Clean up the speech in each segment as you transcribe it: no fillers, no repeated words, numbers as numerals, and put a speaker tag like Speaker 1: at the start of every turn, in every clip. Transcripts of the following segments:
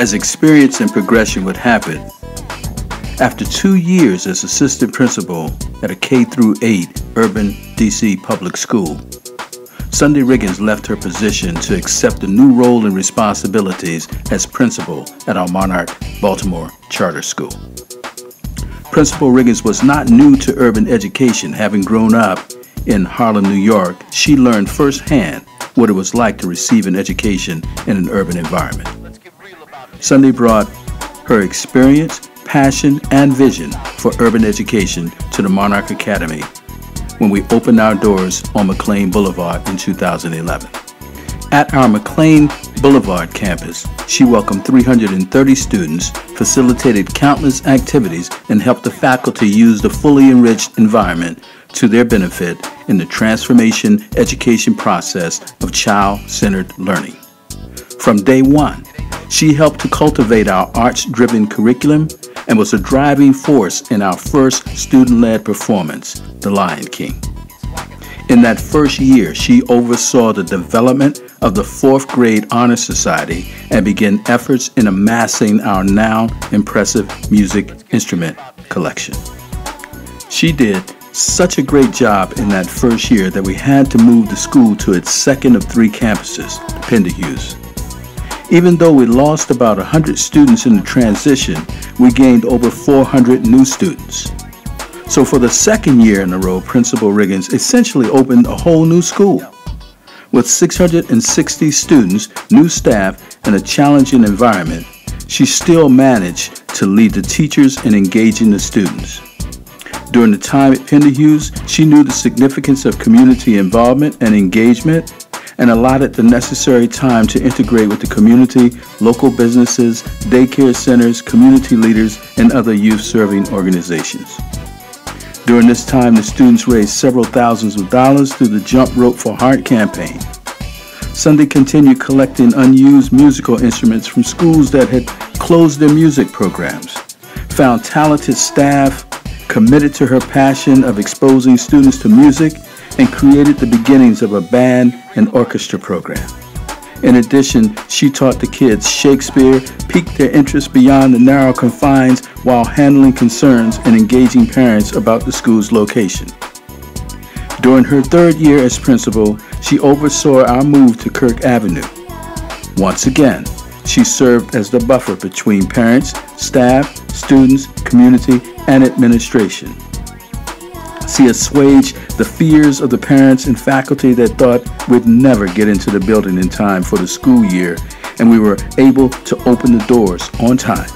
Speaker 1: As experience and progression would happen, after 2 years as assistant principal at a K-8 urban DC public school, Sundai Riggins left her position to accept a new role and responsibilities as principal at our Monarch, Baltimore charter school. Principal Riggins was not new to urban education. Having grown up in Harlem, New York, she learned firsthand what it was like to receive an education in an urban environment. Sundai brought her experience, passion, and vision for urban education to the Monarch Academy when we opened our doors on McLean Boulevard in 2011. At our McLean Boulevard campus, she welcomed 330 students, facilitated countless activities, and helped the faculty use the fully enriched environment to their benefit in the transformation education process of child-centered learning. From day one, she helped to cultivate our arts-driven curriculum and was a driving force in our first student-led performance, The Lion King. In that first year, she oversaw the development of the 4th grade honor society and began efforts in amassing our now impressive music instrument collection. She did such a great job in that first year that we had to move the school to its second of 3 campuses, Penderhughes. Even though we lost about 100 students in the transition, we gained over 400 new students. So for the second year in a row, Principal Riggins essentially opened a whole new school. With 660 students, new staff, and a challenging environment, she still managed to lead the teachers in engaging the students. During the time at Penderhughes, she knew the significance of community involvement and engagement and allotted the necessary time to integrate with the community, local businesses, daycare centers, community leaders, and other youth-serving organizations. During this time, the students raised several thousands of dollars through the Jump Rope for Heart campaign. Sundai continued collecting unused musical instruments from schools that had closed their music programs, found talented staff, committed to her passion of exposing students to music, and created the beginnings of a band and orchestra program. In addition, she taught the kids Shakespeare, piqued their interest beyond the narrow confines while handling concerns and engaging parents about the school's location. During her 3rd year as principal, she oversaw our move to Kirk Avenue. Once again, she served as the buffer between parents, staff, students, community, and administration. She assuaged the fears of the parents and faculty that thought we'd never get into the building in time for the school year, and we were able to open the doors on time.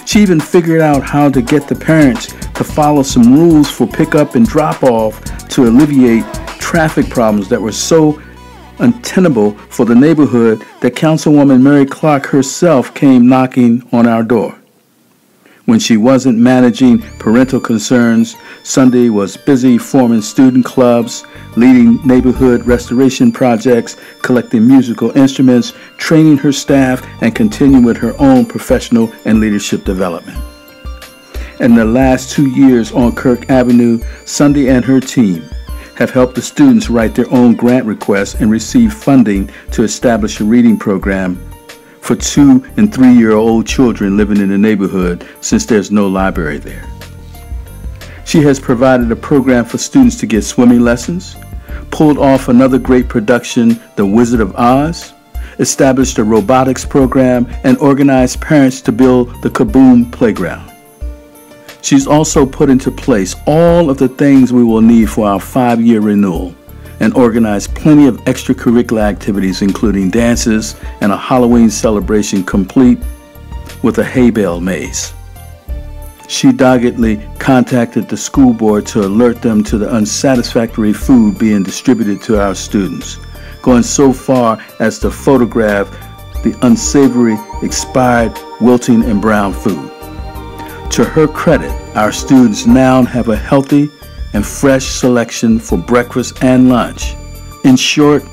Speaker 1: She even figured out how to get the parents to follow some rules for pickup and drop-off to alleviate traffic problems that were so untenable for the neighborhood that Councilwoman Mary Clark herself came knocking on our door. When she wasn't managing parental concerns, Sundai was busy forming student clubs, leading neighborhood restoration projects, collecting musical instruments, training her staff, and continuing with her own professional and leadership development. In the last 2 years on Kirk Avenue, Sundai and her team have helped the students write their own grant requests and receive funding to establish a reading program for 2- and 3-year-old children living in the neighborhood since there's no library there. She has provided a program for students to get swimming lessons, pulled off another great production, The Wizard of Oz, established a robotics program, and organized parents to build the Kaboom playground. She's also put into place all of the things we will need for our 5-year renewal and organized plenty of extracurricular activities, including dances and a Halloween celebration complete with a hay bale maze. She doggedly contacted the school board to alert them to the unsatisfactory food being distributed to our students, going so far as to photograph the unsavory, expired, wilting, and brown food. To her credit, our students now have a healthy and fresh selection for breakfast and lunch. In short,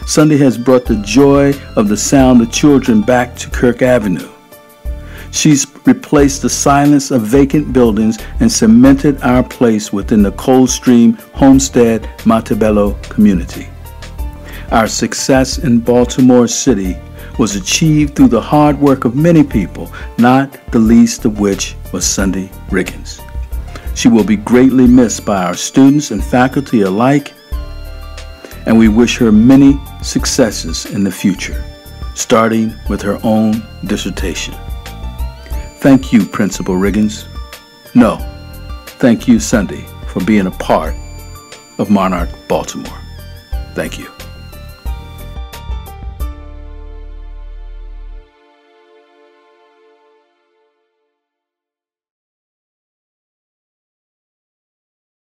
Speaker 1: Sundai has brought the joy of the sound of children back to Kirk Avenue. She's replaced the silence of vacant buildings and cemented our place within the Coldstream, Homestead, Montebello community. Our success in Baltimore City was achieved through the hard work of many people, not the least of which was Sundai Riggins. She will be greatly missed by our students and faculty alike, and we wish her many successes in the future, starting with her own dissertation. Thank you, Principal Riggins. No, thank you, Sundai, for being a part of Monarch, Baltimore. Thank you.